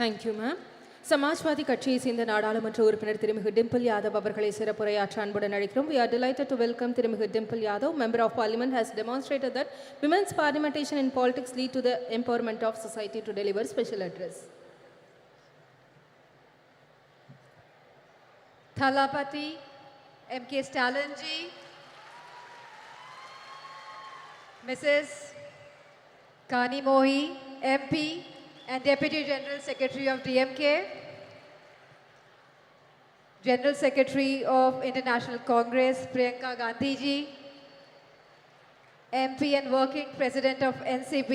Thank you, ma'am. Samajwadi கட்சியை சேர்ந்த நாடாளுமன்ற உறுப்பினர் திருமிகு டிம்பிள் யாதவ் அவர்களை சிறப்புரையாற்ற அன்புடன் அழைக்கிறோம். We are delighted to welcome திருமிகு Dimple Yadav. Member of Parliament has demonstrated that women's parliamentation in politics lead to the empowerment of society to deliver special address. Thalapati M.K. Stalin ji, Mrs. Kanimozhi MP and Deputy General Secretary of DMK, General Secretary of International Congress Priyanka Gandhi ji, MP and Working President of NCP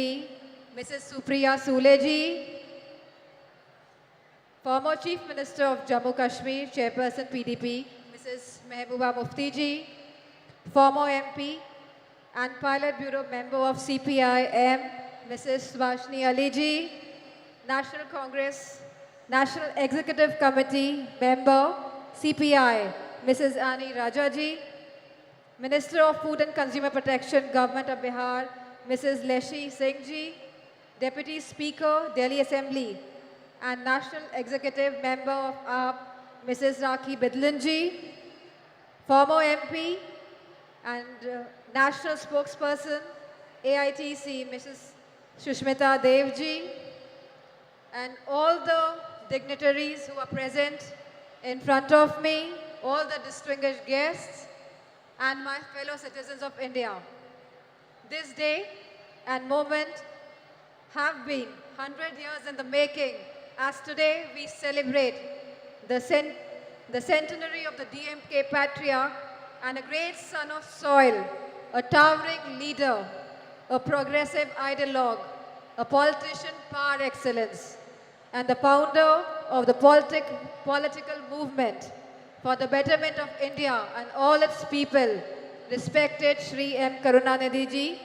Mrs. Supriya Sule ji, former Chief Minister of Jammu Kashmir, Chairperson PDP Mrs. Mehbooba Mufti ji, former MP and Pilot Bureau member of CPI-M Mrs. Subhashini Ali ji, National Congress National Executive Committee member CPI Mrs. Ani Raja ji, Minister of Food and Consumer Protection Government of Bihar Mrs. Leshi Singh ji, Deputy Speaker Delhi Assembly and National Executive Member of AAP Mrs. Rakhi Bidlan ji, former MP and National Spokesperson AITC Mrs. Shushmita Dev ji, and all the dignitaries who are present in front of me, all the distinguished guests and my fellow citizens of India. This day and moment have been 100 years in the making, as today we celebrate the centenary of the DMK patriarch and a great son of soil, a towering leader, a progressive ideologue, a politician par excellence, and the founder of the political movement for the betterment of India and all its people, respected Shri M. Karunanidhi ji.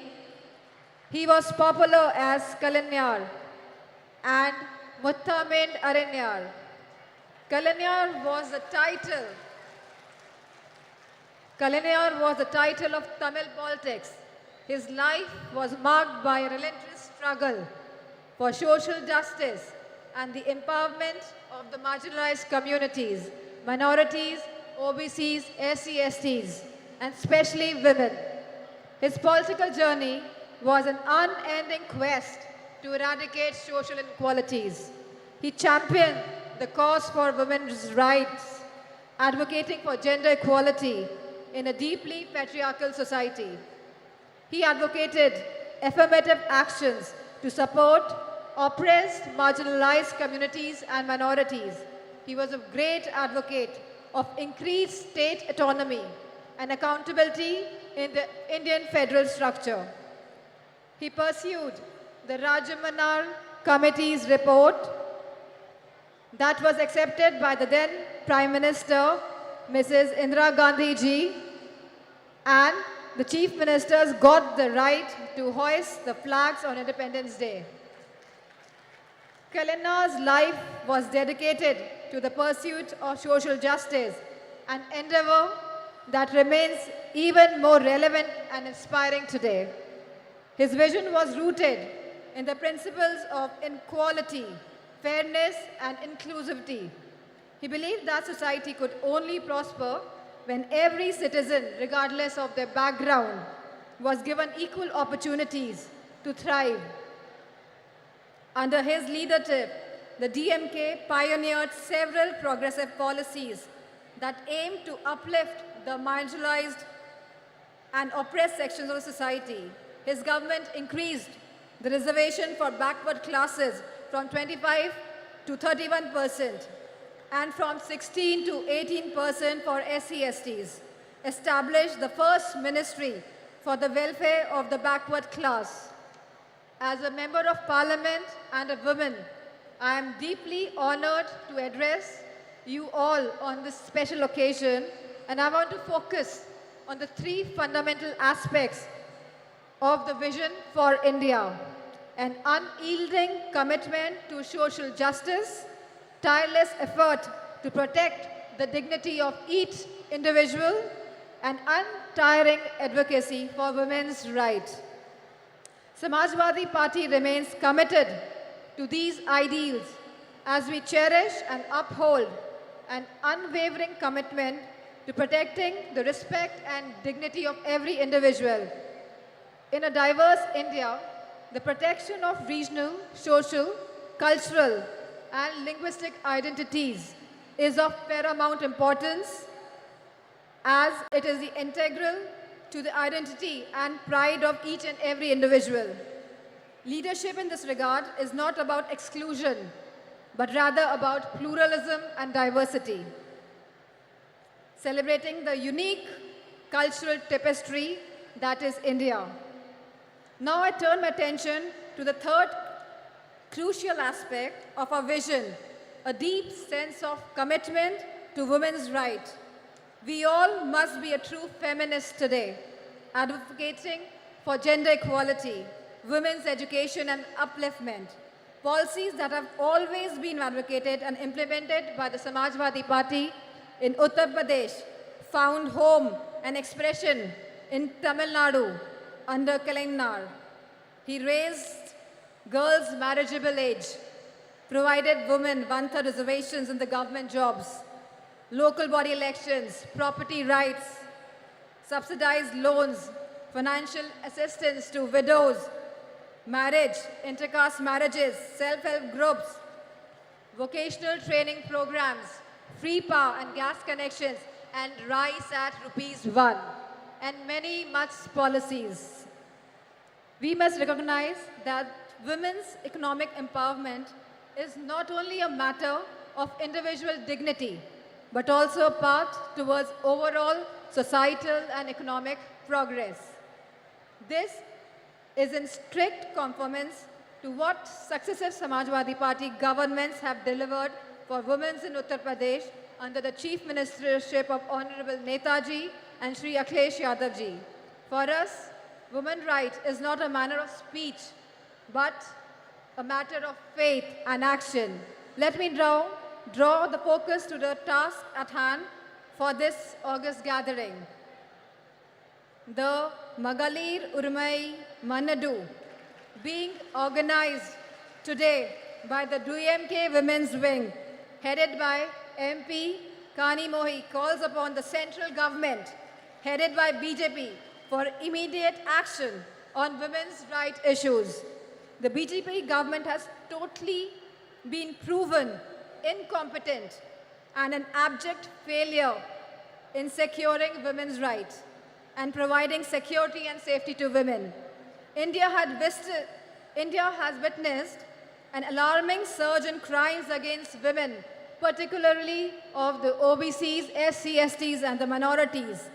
He was popular as Kalanyar and Muttamind Aranyar. Kalanyar was the title of Tamil politics. His life was marked by a relentless struggle for social justice and the empowerment of the marginalized communities, minorities, OBCs, SC/STs, and especially women. His political journey was an unending quest to eradicate social inequalities. He championed the cause for women's rights, advocating for gender equality in a deeply patriarchal society. He advocated affirmative actions to support oppressed, marginalized communities and minorities. He was a great advocate of increased state autonomy and accountability in the Indian federal structure. He pursued the Rajamanar Committee's report that was accepted by the then Prime Minister, Mrs. Indira Gandhi ji, and the Chief Ministers got the right to hoist the flags on Independence Day. Kalanar's life was dedicated to the pursuit of social justice, an endeavor that remains even more relevant and inspiring today. His vision was rooted in the principles of equality, fairness, and inclusivity. He believed that society could only prosper when every citizen, regardless of their background, was given equal opportunities to thrive. Under his leadership, the DMK pioneered several progressive policies that aimed to uplift the marginalized and oppressed sections of society. His government increased the reservation for backward classes from 25 to 31% and from 16 to 18% for SC/STs, established the first ministry for the welfare of the backward class. As a member of Parliament and a woman, I am deeply honored to address you all on this special occasion, and I want to focus on the three fundamental aspects of the vision for India: an unyielding commitment to social justice, tireless effort to protect the dignity of each individual, and untiring advocacy for women's rights. Samajwadi Party remains committed to these ideals as we cherish and uphold an unwavering commitment to protecting the respect and dignity of every individual. In a diverse India, the protection of regional, social, cultural, and linguistic identities is of paramount importance as it is integral to the identity and pride of each and every individual. Leadership in this regard is not about exclusion, but rather about pluralism and diversity. Celebrating the unique cultural tapestry that is India. Now I turn my attention to the third crucial aspect of our vision, a deep sense of commitment to women's rights. We all must be a true feminist today, advocating for gender equality, women's education and upliftment, policies that have always been advocated and implemented by the Samajwadi Party in Uttar Pradesh, found home and expression in Tamil Nadu under Kalainar. He raised girls' marriageable age, provided women one-third reservations in the government jobs, local body elections, property rights, subsidized loans, financial assistance to widows, marriage, intercaste marriages, self-help groups, vocational training programs, free power and gas connections, and rice at ₹1, and many much policies. We must recognize that women's economic empowerment is not only a matter of individual dignity, but also a path towards overall societal and economic progress. This is in strict conformance to what successive Samajwadi Party governments have delivered for women in Uttar Pradesh under the Chief Ministership of Honorable Netaji and Shri Akhilesh Yadav ji. For us, women's rights is not a manner of speech, but a matter of faith and action. Let me draw the focus to the task at hand for this August gathering. The Magalir Urmai Manadu, being organized today by the DMK Women's Wing, headed by MP Kanimozhi, calls upon the central government, headed by BJP, for immediate action on women's rights issues. The BJP government has totally been proven incompetent and an abject failure in securing women's rights and providing security and safety to women. India has witnessed an alarming surge in crimes against women, particularly of the OBCs, SC/STs, and the minorities.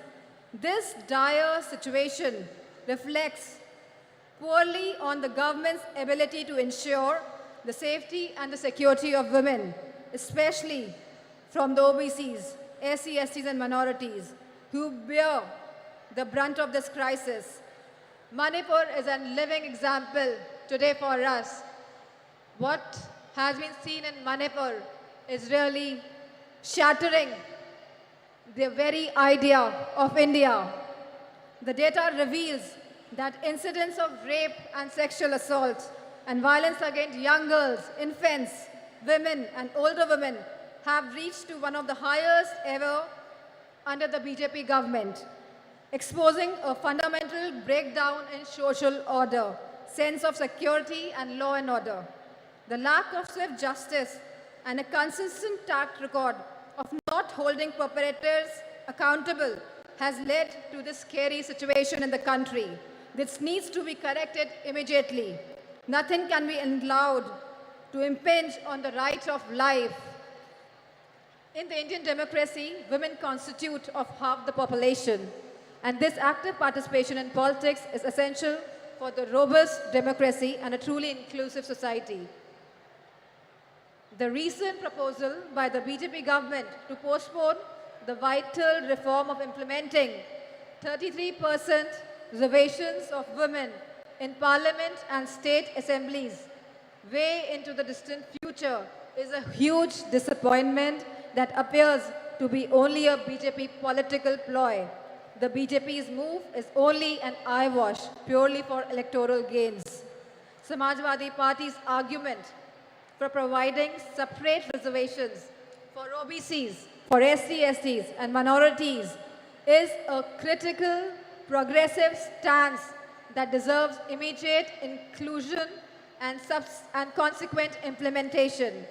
This dire situation reflects poorly on the government's ability to ensure the safety and the security of women, especially from the OBCs, SC/STs, and minorities, who bear the brunt of this crisis. Manipur is a living example today for us. What has been seen in Manipur is really shattering the very idea of India. The data reveals that incidents of rape and sexual assault and violence against young girls, infants, women, and older women have reached to one of the highest ever under the BJP government, exposing a fundamental breakdown in social order, sense of security and law and order. The lack of swift justice and a consistent track record of not holding perpetrators accountable has led to this scary situation in the country. This needs to be corrected immediately. Nothing can be allowed to impinge on the right of life. In the Indian democracy, women constitute of half the population, and this active participation in politics is essential for the robust democracy and a truly inclusive society. The recent proposal by the BJP government to postpone the vital reform of implementing 33% reservations of women in parliament and state assemblies way into the distant future is a huge disappointment that appears to be only a BJP political ploy. The BJP's move is only an eyewash purely for electoral gains. Samajwadi Party's argument for providing separate reservations for OBCs, for SC/STs and minorities is a critical, progressive stance that deserves immediate inclusion and consequent implementation.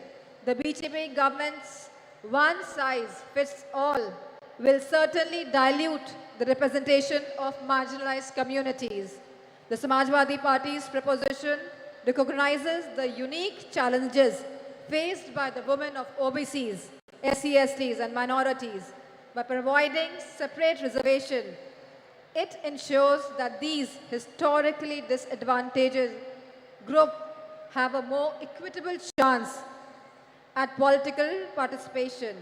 The BJP government's one-size-fits-all will certainly dilute the representation of marginalized communities. The Samajwadi Party's proposition recognizes the unique challenges faced by the women of OBCs, SC/STs and minorities. By providing separate reservation, it ensures that these historically disadvantaged groups have a more equitable chance at political participation.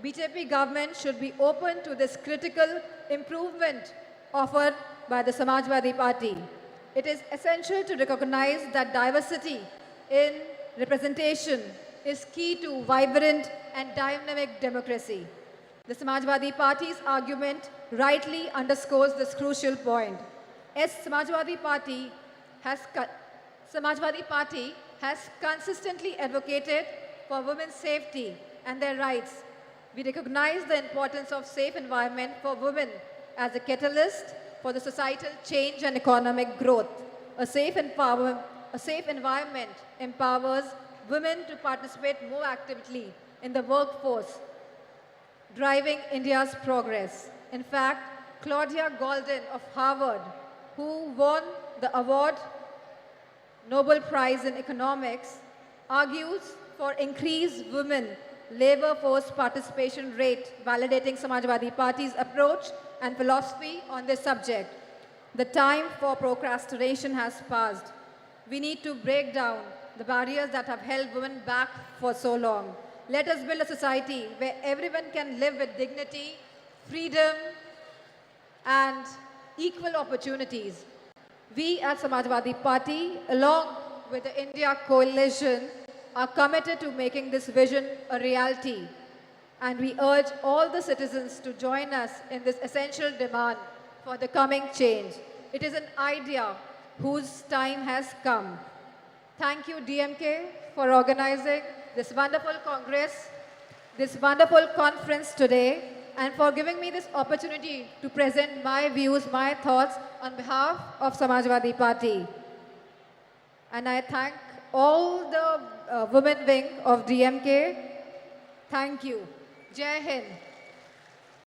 BJP government should be open to this critical improvement offered by the Samajwadi Party. It is essential to recognize that diversity in representation is key to vibrant and dynamic democracy. The Samajwadi Party's argument rightly underscores this crucial point. As Samajwadi Party has consistently advocated for women's safety and their rights. We recognize the importance of safe environment for women as a catalyst for the societal change and economic growth. A safe environment empowers women to participate more actively in the workforce, driving India's progress. In fact, Claudia Golden of Harvard, who won the award Nobel Prize in Economics, argues for increased women labor force participation rate, validating Samajwadi Party's approach and philosophy on this subject. The time for procrastination has passed. We need to break down the barriers that have held women back for so long. Let us build a society where everyone can live with dignity, freedom, and equal opportunities. We at Samajwadi Party, along with the India Coalition, are committed to making this vision a reality. And we urge all the citizens to join us in this essential demand for the coming change. It is an idea whose time has come. Thank you, DMK, for organizing this wonderful Congress, this wonderful conference today, and for giving me this opportunity to present my views, my thoughts on behalf of Samajwadi Party. And I thank all the women wing of DMK. Thank you. Jai Hind.